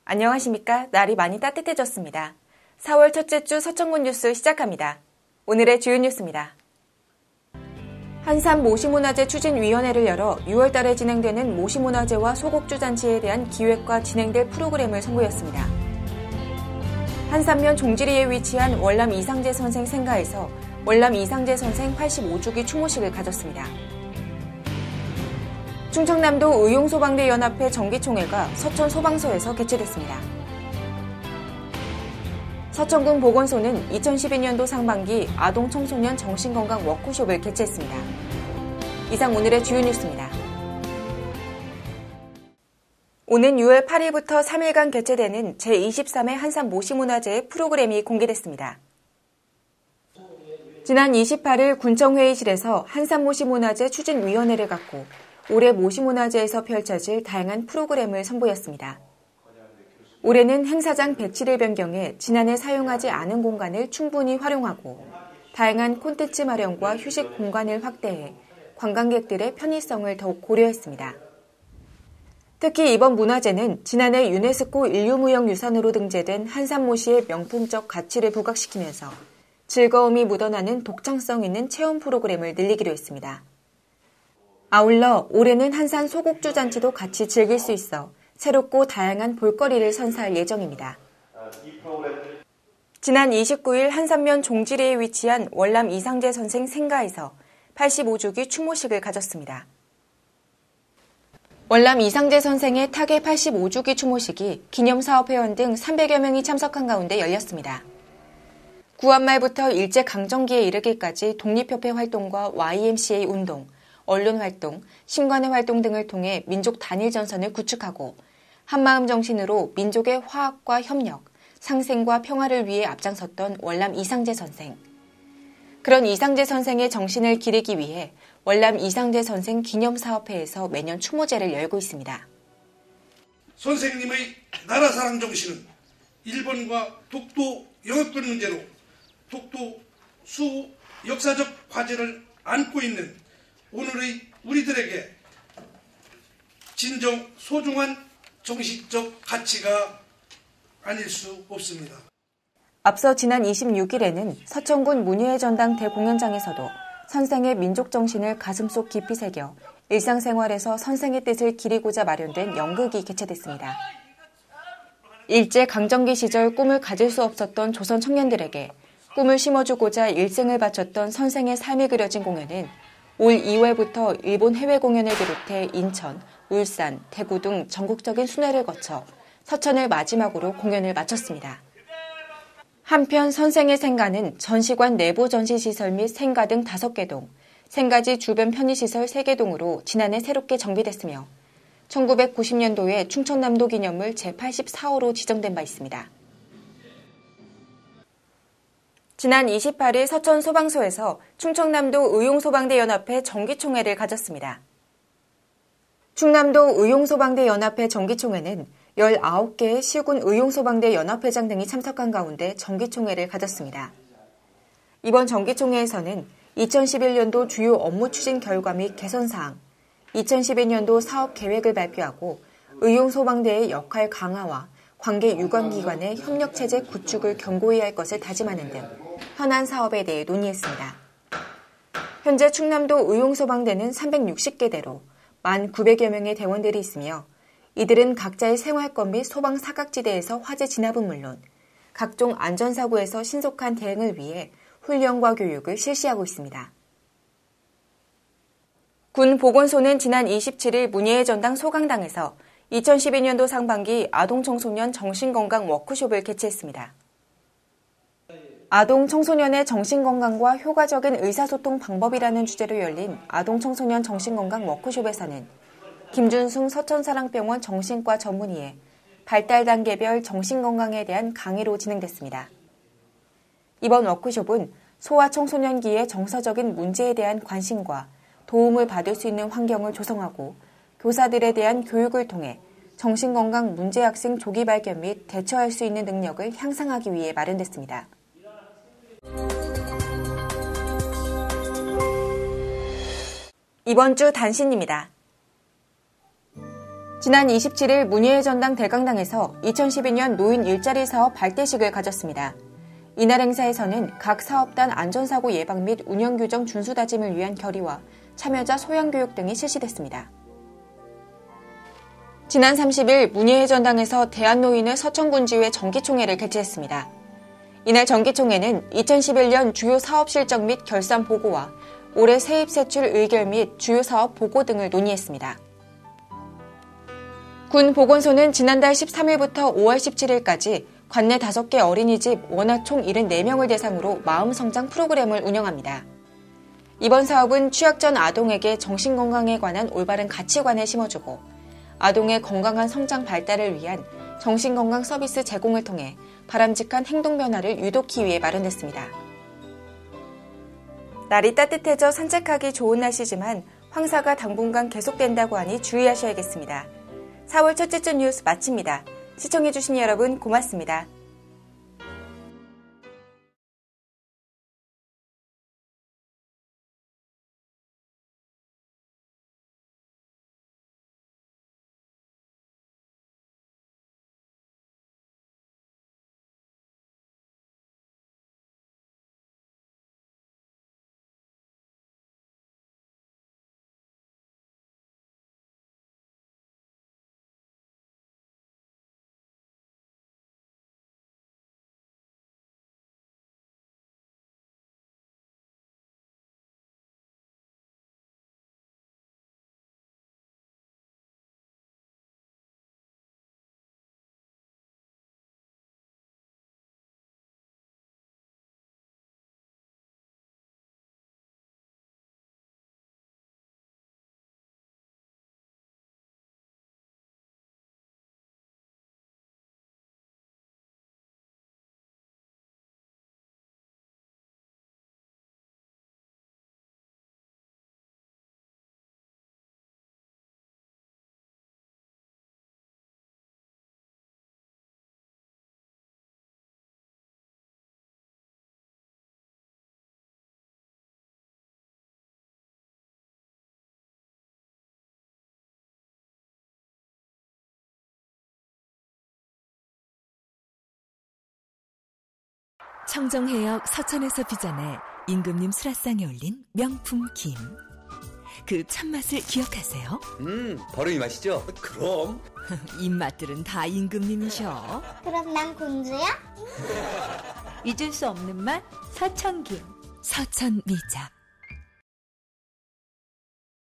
안녕하십니까? 날이 많이 따뜻해졌습니다. 4월 첫째 주 서천군 뉴스 시작합니다. 오늘의 주요 뉴스입니다. 한산 모시문화재 추진위원회를 열어 6월 달에 진행되는 모시문화재와 소곡주 잔치에 대한 기획과 진행될 프로그램을 선보였습니다. 한산면 종지리에 위치한 월남 이상재 선생 생가에서 월남 이상재 선생 85주기 추모식을 가졌습니다. 충청남도 의용소방대 연합회 정기총회가 서천소방서에서 개최됐습니다. 서천군 보건소는 2012년도 상반기 아동청소년 정신건강 워크숍을 개최했습니다. 이상 오늘의 주요 뉴스입니다. 오는 6월 8일부터 3일간 개최되는 제23회 한산 모시문화제의 프로그램이 공개됐습니다. 지난 28일 군청회의실에서 한산 모시문화제 추진위원회를 갖고 올해 모시문화제에서 펼쳐질 다양한 프로그램을 선보였습니다. 올해는 행사장 배치를 변경해 지난해 사용하지 않은 공간을 충분히 활용하고 다양한 콘텐츠 마련과 휴식 공간을 확대해 관광객들의 편의성을 더욱 고려했습니다. 특히 이번 문화제는 지난해 유네스코 인류무형유산으로 등재된 한산모시의 명품적 가치를 부각시키면서 즐거움이 묻어나는 독창성 있는 체험 프로그램을 늘리기로 했습니다. 아울러 올해는 한산 소곡주 잔치도 같이 즐길 수 있어 새롭고 다양한 볼거리를 선사할 예정입니다. 지난 29일 한산면 종지리에 위치한 월남 이상재 선생 생가에서 85주기 추모식을 가졌습니다. 월남 이상재 선생의 타계 85주기 추모식이 기념사업회원 등 300여 명이 참석한 가운데 열렸습니다. 구한말부터 일제강점기에 이르기까지 독립협회 활동과 YMCA 운동, 언론활동, 신관의 활동 등을 통해 민족 단일전선을 구축하고 한마음 정신으로 민족의 화합과 협력, 상생과 평화를 위해 앞장섰던 월남 이상재 선생. 그런 이상재 선생의 정신을 기리기 위해 월남 이상재 선생 기념사업회에서 매년 추모제를 열고 있습니다. 선생님의 나라사랑 정신은 일본과 독도 영역권 문제로 독도 수 역사적 과제를 안고 있는 오늘의 우리들에게 진정 소중한 정신적 가치가 아닐 수 없습니다. 앞서 지난 26일에는 서천군 문예의 전당 대공연장에서도 선생의 민족 정신을 가슴속 깊이 새겨 일상생활에서 선생의 뜻을 기리고자 마련된 연극이 개최됐습니다. 일제 강점기 시절 꿈을 가질 수 없었던 조선 청년들에게 꿈을 심어주고자 일생을 바쳤던 선생의 삶이 그려진 공연은 올 2월부터 일본 해외 공연을 비롯해 인천, 울산, 대구 등 전국적인 순회를 거쳐 서천을 마지막으로 공연을 마쳤습니다. 한편 선생의 생가는 전시관 내부 전시시설 및 생가 등 5개 동, 생가지 주변 편의시설 3개 동으로 지난해 새롭게 정비됐으며 1990년도에 충청남도 기념물 제84호로 지정된 바 있습니다. 지난 28일 서천 소방서에서 충청남도 의용소방대 연합회 정기총회를 가졌습니다. 충남도 의용소방대 연합회 정기총회는 19개의 시군 의용소방대 연합회장 등이 참석한 가운데 정기총회를 가졌습니다. 이번 정기총회에서는 2011년도 주요 업무 추진 결과 및 개선사항, 2012년도 사업 계획을 발표하고 의용소방대의 역할 강화와 관계 유관기관의 협력체제 구축을 견고히 할 것을 다짐하는 등 현안 사업에 대해 논의했습니다. 현재 충남도 의용소방대는 360개대로 1,900여 명의 대원들이 있으며 이들은 각자의 생활권 및 소방 사각지대에서 화재 진압은 물론 각종 안전사고에서 신속한 대응을 위해 훈련과 교육을 실시하고 있습니다. 군 보건소는 지난 27일 문예의 전당 소강당에서 2012년도 상반기 아동청소년 정신건강 워크숍을 개최했습니다. 아동청소년의 정신건강과 효과적인 의사소통 방법이라는 주제로 열린 아동청소년 정신건강 워크숍에서는 김준승 서천사랑병원 정신과 전문의의 발달 단계별 정신건강에 대한 강의로 진행됐습니다. 이번 워크숍은 소아청소년기의 정서적인 문제에 대한 관심과 도움을 받을 수 있는 환경을 조성하고 교사들에 대한 교육을 통해 정신건강 문제 학생 조기 발견 및 대처할 수 있는 능력을 향상하기 위해 마련됐습니다. 이번 주 단신입니다. 지난 27일 문예의 전당 대강당에서 2012년 노인 일자리 사업 발대식을 가졌습니다. 이날 행사에서는 각 사업단 안전사고 예방 및 운영규정 준수 다짐을 위한 결의와 참여자 소양교육 등이 실시됐습니다. 지난 30일 문예의 전당에서 대한노인의 서천군지회 정기총회를 개최했습니다. 이날 정기총회는 2011년 주요 사업 실적 및 결산 보고와 올해 세입 세출 의결 및 주요 사업 보고 등을 논의했습니다. 군 보건소는 지난달 13일부터 5월 17일까지 관내 5개 어린이집 원아 총 74명을 대상으로 마음성장 프로그램을 운영합니다. 이번 사업은 취약 전 아동에게 정신건강에 관한 올바른 가치관을 심어주고 아동의 건강한 성장 발달을 위한 정신건강 서비스 제공을 통해 바람직한 행동 변화를 유도하기 위해 마련됐습니다. 날이 따뜻해져 산책하기 좋은 날씨지만 황사가 당분간 계속된다고 하니 주의하셔야겠습니다. 4월 첫째 주 뉴스 마칩니다. 시청해주신 여러분 고맙습니다. 청정해역 서천에서 빚어내 임금님 수라상에 올린 명품 김. 그 참맛을 기억하세요? 바로 이 맛이죠? 그럼. 입맛들은 다 임금님이셔. 그럼 난 공주야? 잊을 수 없는 맛 서천김. 서천미작.